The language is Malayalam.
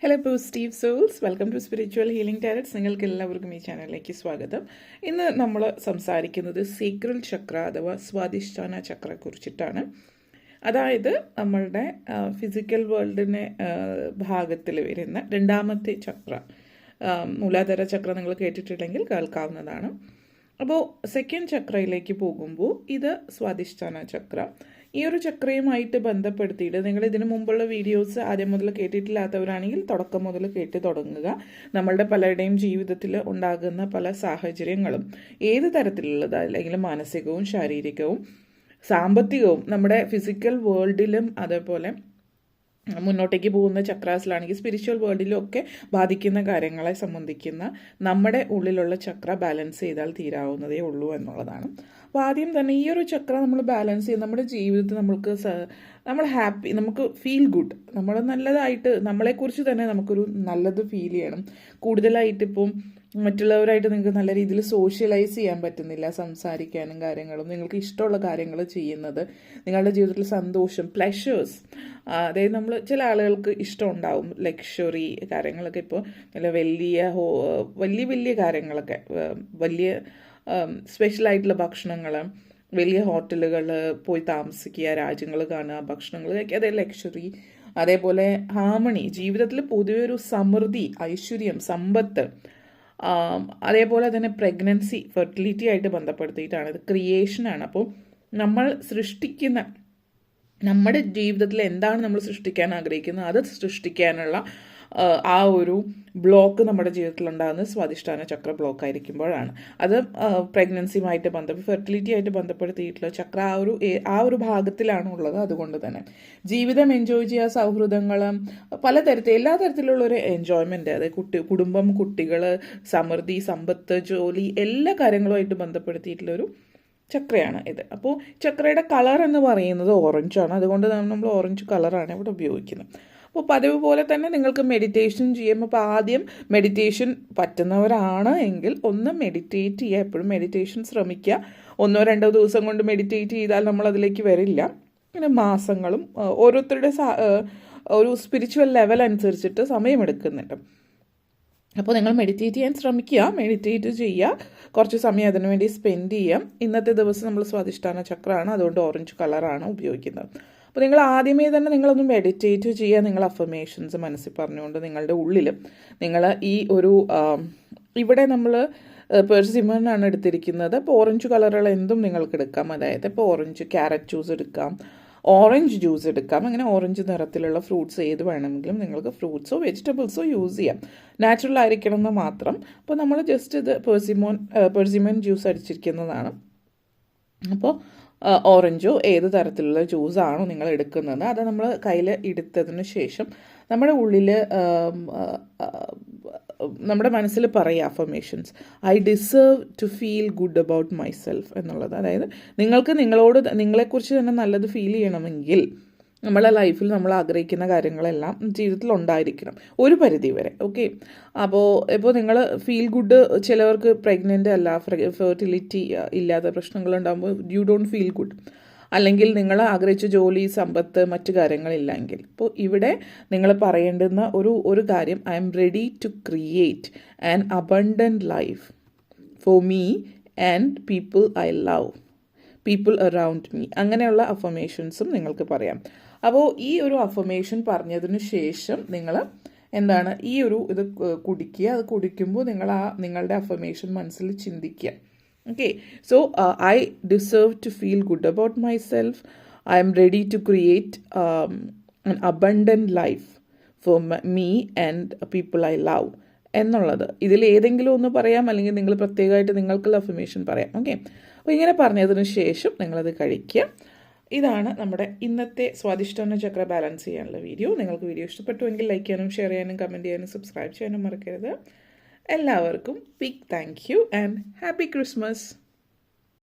Hello positive souls, welcome to spiritual healing tarots. നിങ്ങൾക്ക് എല്ലാവർക്കും ഈ ചാനലിലേക്ക് സ്വാഗതം. ഇന്ന് നമ്മൾ സംസാരിക്കുന്നത് സീക്രൽ ചക്ര അഥവാ സ്വാധിഷ്ഠാന ചക്രയെക്കുറിച്ചിട്ടാണ്. അതായത് നമ്മളുടെ ഫിസിക്കൽ വേൾഡിനെ ഭാഗത്തിൽ വരുന്ന രണ്ടാമത്തെ ചക്ര. മൂലാധാര ചക്ര നിങ്ങൾ കേട്ടിട്ടുണ്ടെങ്കിൽ കേൾക്കാവുന്നതാണ്. അപ്പോൾ സെക്കൻഡ് ചക്രയിലേക്ക് പോകുമ്പോൾ ഇത് സ്വാധിഷ്ഠാന ചക്ര. ഈ ഒരു ചക്രയുമായിട്ട് ബന്ധപ്പെടുത്തിയിട്ട് നിങ്ങൾ ഇതിനു മുമ്പുള്ള വീഡിയോസ് ആദ്യം മുതൽ കേട്ടിട്ടില്ലാത്തവരാണെങ്കിൽ തുടക്കം മുതൽ കേട്ട് തുടങ്ങുക. നമ്മളുടെ പലരുടെയും ജീവിതത്തിൽ ഉണ്ടാകുന്ന പല സാഹചര്യങ്ങളും ഏത് തരത്തിലുള്ളത്, അല്ലെങ്കിൽ മാനസികവും ശാരീരികവും സാമ്പത്തികവും നമ്മുടെ ഫിസിക്കൽ വേൾഡിലും അതേപോലെ മുന്നോട്ടേക്ക് പോകുന്ന ചക്രാസിലാണെങ്കിൽ സ്പിരിച്വൽ വേൾഡിലും ഒക്കെ ബാധിക്കുന്ന കാര്യങ്ങളെ സംബന്ധിക്കുന്ന നമ്മുടെ ഉള്ളിലുള്ള ചക്ര ബാലൻസ് ചെയ്താൽ തീരാവുന്നതേ ഉള്ളൂ എന്നുള്ളതാണ്. അപ്പോൾ ആദ്യം തന്നെ ഈ ഒരു ചക്ര നമ്മൾ ബാലൻസ് ചെയ്ത് നമ്മുടെ ജീവിതത്തിൽ നമ്മൾ ഹാപ്പി, നമുക്ക് ഫീൽ ഗുഡ്, നമ്മൾ നല്ലതായിട്ട് നമ്മളെക്കുറിച്ച് തന്നെ നമുക്കൊരു നല്ലത് ഫീൽ ചെയ്യണം. കൂടുതലായിട്ട് ഇപ്പം മറ്റുള്ളവരായിട്ട് നിങ്ങൾക്ക് നല്ല രീതിയിൽ സോഷ്യലൈസ് ചെയ്യാൻ പറ്റുന്നില്ല, സംസാരിക്കാനും കാര്യങ്ങളും നിങ്ങൾക്ക് ഇഷ്ടമുള്ള കാര്യങ്ങൾ ചെയ്യുന്നത്, നിങ്ങളുടെ ജീവിതത്തിൽ സന്തോഷം, പ്ലഷേഴ്സ്, അതായത് നമ്മൾ ചില ആളുകൾക്ക് ഇഷ്ടം ഉണ്ടാവും ലക്ഷറി കാര്യങ്ങളൊക്കെ. ഇപ്പോൾ നല്ല വലിയ വലിയ കാര്യങ്ങളൊക്കെ, വലിയ സ്പെഷ്യലായിട്ടുള്ള ഭക്ഷണങ്ങൾ, വലിയ ഹോട്ടലുകൾ പോയി താമസിക്കുക, രാജ്യങ്ങൾ കാണുക, ഭക്ഷണങ്ങൾ കഴിക്കുക, അതേ ലക്ഷറി. അതേപോലെ ഹാർമണി, ജീവിതത്തിൽ പൊതുവെ ഒരു സമൃദ്ധി, ഐശ്വര്യം, സമ്പത്ത്. അതേപോലെ തന്നെ പ്രഗ്നൻസി, ഫെർട്ടിലിറ്റി ആയിട്ട് ബന്ധപ്പെടുത്തിയിട്ടാണ്. ഇത് ക്രിയേഷനാണ്. അപ്പോൾ നമ്മൾ സൃഷ്ടിക്കുന്ന, നമ്മുടെ ജീവിതത്തിൽ എന്താണ് നമ്മൾ സൃഷ്ടിക്കാൻ ആഗ്രഹിക്കുന്നത് അത് സൃഷ്ടിക്കാനുള്ള ആ ഒരു ബ്ലോക്ക് നമ്മുടെ ജീവിതത്തിൽ ഉണ്ടാകുന്നത് സ്വാധിഷ്ഠാന ചക്ര ബ്ലോക്ക് ആയിരിക്കുമ്പോഴാണ്. അത് പ്രഗ്നൻസിയുമായിട്ട് ഫെർട്ടിലിറ്റി ആയിട്ട് ബന്ധപ്പെടുത്തിയിട്ടുള്ള ചക്ര ആ ഒരു ഭാഗത്തിലാണ് ഉള്ളത്. അതുകൊണ്ട് തന്നെ ജീവിതം എൻജോയ് ചെയ്യുക, സൗഹൃദങ്ങൾ, എല്ലാ തരത്തിലുള്ള ഒരു എൻജോയ്മെൻറ്റ്, അതായത് കുടുംബം, കുട്ടികൾ, സമൃദ്ധി, സമ്പത്ത്, ജോലി, എല്ലാ കാര്യങ്ങളുമായിട്ട് ബന്ധപ്പെടുത്തിയിട്ടുള്ളൊരു ചക്രയാണ് ഇത്. അപ്പോൾ ചക്രയുടെ കളർ എന്ന് പറയുന്നത് ഓറഞ്ചാണ്. അതുകൊണ്ട് നമ്മൾ ഓറഞ്ച് കളറാണ് ഇവിടെ ഉപയോഗിക്കുന്നത്. അപ്പോൾ പതിവ് പോലെ തന്നെ നിങ്ങൾക്ക് മെഡിറ്റേഷൻ ചെയ്യാം. അപ്പോൾ ആദ്യം മെഡിറ്റേഷൻ പറ്റുന്നവരാണ് എങ്കിൽ ഒന്ന് മെഡിറ്റേറ്റ് ചെയ്യുക. എപ്പോഴും മെഡിറ്റേഷൻ ശ്രമിക്കുക. 1-2 ദിവസം കൊണ്ട് മെഡിറ്റേറ്റ് ചെയ്താൽ നമ്മൾ അതിലേക്ക് വരില്ല. പിന്നെ മാസങ്ങളും ഓരോരുത്തരുടെ ഒരു സ്പിരിച്വൽ ലെവൽ അനുസരിച്ചിട്ട് സമയമെടുക്കുന്നുണ്ട്. അപ്പോൾ നിങ്ങൾ മെഡിറ്റേറ്റ് ചെയ്യാൻ ശ്രമിക്കുക, മെഡിറ്റേറ്റ് ചെയ്യുക, കുറച്ച് സമയം അതിനു വേണ്ടി സ്പെൻഡ് ചെയ്യാം. ഇന്നത്തെ ദിവസം നമ്മൾ സ്വാധിഷ്ഠാന ചക്രമാണ്, അതുകൊണ്ട് ഓറഞ്ച് കളറാണ് ഉപയോഗിക്കുന്നത്. അപ്പോൾ നിങ്ങൾ ആദ്യമേ തന്നെ നിങ്ങളൊന്ന് മെഡിറ്റേറ്റ് ചെയ്യുക. നിങ്ങൾ അഫർമേഷൻസ് മനസ്സിൽ പറഞ്ഞുകൊണ്ട് നിങ്ങളുടെ ഉള്ളിൽ നിങ്ങൾ ഈ ഒരു ഇവിടെ നമ്മൾ പെർസിമോനാണ് എടുത്തിരിക്കുന്നത്. അപ്പോൾ ഓറഞ്ച് കളറുകൾ എന്തും നിങ്ങൾക്ക് എടുക്കാം. അതായത് ഇപ്പോൾ ഓറഞ്ച് ക്യാരറ്റ് ജ്യൂസ് എടുക്കാം, ഓറഞ്ച് ജ്യൂസ് എടുക്കാം. അങ്ങനെ ഓറഞ്ച് നിറത്തിലുള്ള ഫ്രൂട്ട്സ് ഏത് വേണമെങ്കിലും നിങ്ങൾക്ക് ഫ്രൂട്ട്സോ വെജിറ്റബിൾസോ യൂസ് ചെയ്യാം. നാച്ചുറൽ ആയിരിക്കണം എന്ന് മാത്രം. അപ്പോൾ നമ്മൾ ജസ്റ്റ് ഇത് പെർസിമോൻ ജ്യൂസ് അടിച്ചിരിക്കുന്നതാണ്. അപ്പോൾ ഓറഞ്ചോ ഏത് തരത്തിലുള്ള ജ്യൂസാണോ നിങ്ങൾ എടുക്കുന്നത് അത് നമ്മൾ കയ്യിൽ എടുത്തതിന് ശേഷം നമ്മുടെ ഉള്ളിൽ നമ്മുടെ മനസ്സിൽ പറയുക affirmations. I deserve to feel good about myself എന്നുള്ളത്. അതായത് നിങ്ങൾക്ക് നിങ്ങളെക്കുറിച്ച് തന്നെ നല്ലത് ഫീൽ ചെയ്യണമെങ്കിൽ നമ്മളെ ലൈഫിൽ നമ്മൾ ആഗ്രഹിക്കുന്ന കാര്യങ്ങളെല്ലാം ജീവിതത്തിൽ ഉണ്ടായിരിക്കണം ഒരു പരിധി വരെ. ഓക്കെ, ഇപ്പോൾ നിങ്ങൾ ഫീൽ ഗുഡ്, ചിലവർക്ക് പ്രഗ്നൻ്റ് അല്ല, ഫെർട്ടിലിറ്റി ഇല്ലാത്ത പ്രശ്നങ്ങളുണ്ടാകുമ്പോൾ യു ഡോണ്ട് ഫീൽ ഗുഡ്, അല്ലെങ്കിൽ നിങ്ങൾ ആഗ്രഹിച്ച ജോലി, സമ്പത്ത്, മറ്റു കാര്യങ്ങളില്ലെങ്കിൽ, ഇപ്പോൾ ഇവിടെ നിങ്ങൾ പറയേണ്ടുന്ന ഒരു കാര്യം, I'm ready to create an abundant life for me and people I love, people around me. അങ്ങനെയുള്ള അഫർമേഷൻസും നിങ്ങൾക്ക് പറയാം. അപ്പോൾ ഈ ഒരു അഫർമേഷൻ പറഞ്ഞതിന് ശേഷം നിങ്ങൾ എന്താണ് ഇത് കുടിക്കുക. അത് കുടിക്കുമ്പോൾ നിങ്ങളുടെ അഫർമേഷൻ മനസ്സിൽ ചിന്തിക്കുക. Okay, so I deserve to feel good about myself. I am ready to create an abundant life for me and people I love എന്നുള്ളത്. ഇതിൽ ഏതെങ്കിലും ഒന്ന് പറയാം, അല്ലെങ്കിൽ നിങ്ങൾ പ്രത്യേകമായിട്ട് നിങ്ങൾക്കുള്ള അഫർമേഷൻ പറയാം. ഓക്കെ, അപ്പോൾ ഇങ്ങനെ പറഞ്ഞതിന് ശേഷം നിങ്ങളത് കഴിക്കുക. ഇതാണ് നമ്മുടെ ഇന്നത്തെ സ്വാധിഷ്ഠാന ചക്ര ബാലൻസ് ചെയ്യാനുള്ള വീഡിയോ. നിങ്ങൾക്ക് വീഡിയോ ഇഷ്ടപ്പെട്ടുവെങ്കിൽ ലൈക്ക് ചെയ്യാനും ഷെയർ ചെയ്യാനും കമൻറ്റ് ചെയ്യാനും സബ്സ്ക്രൈബ് ചെയ്യാനും മറക്കരുത്. എല്ലാവർക്കും big thank you and happy Christmas.